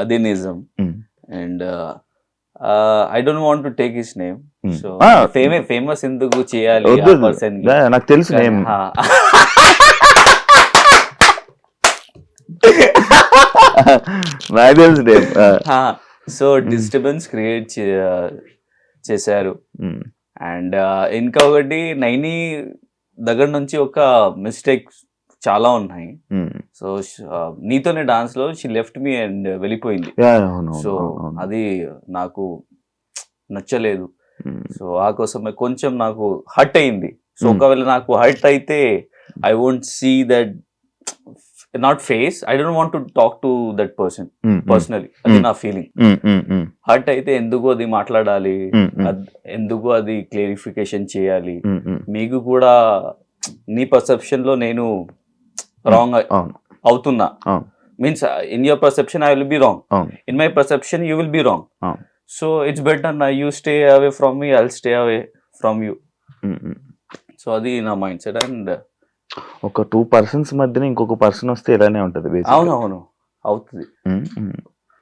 అది నిజం. And I don't want to take his name. So famous ఎందుకు చేయాలి ఆ పర్సన్? నాకు తెలుసు నేమ్. నాకు తెలుసు నేమ్. సో డిస్టర్బెన్స్ క్రియేట్ చేశారు. అండ్ ఇంకొకటి నైని దగ్గర నుంచి ఒక మిస్టేక్ చాలా ఉన్నాయి. సో నీతోనే డాన్స్ లో షీ లెఫ్ట్ మీ అండ్ వెళ్ళిపోయింది. సో అది నాకు నచ్చలేదు. సో ఆ కోసమే కొంచెం నాకు హర్ట్ అయింది. సో ఒకవేళ నాకు హర్ట్ అయితే I won't see that, not face, I don't want to talk to that person personally. అది నా ఫీలింగ్. హర్ట్ అయితే ఎందుకు అది మాట్లాడాలి, ఎందుకు అది క్లారిఫికేషన్ చేయాలి? మీకు కూడా నీ పర్సెప్షన్ లో నేను రాంగ్ అవుతున్నా, means in your perception I will be wrong, in my perception you will be wrong. So it's better నా you stay away from me, I'll stay away from you. So అది నా mind set. And ఒక 2 persons మధ్యన ఇంకొక person వస్తే ఇలానే ఉంటది. అవునవును అవుతుంది.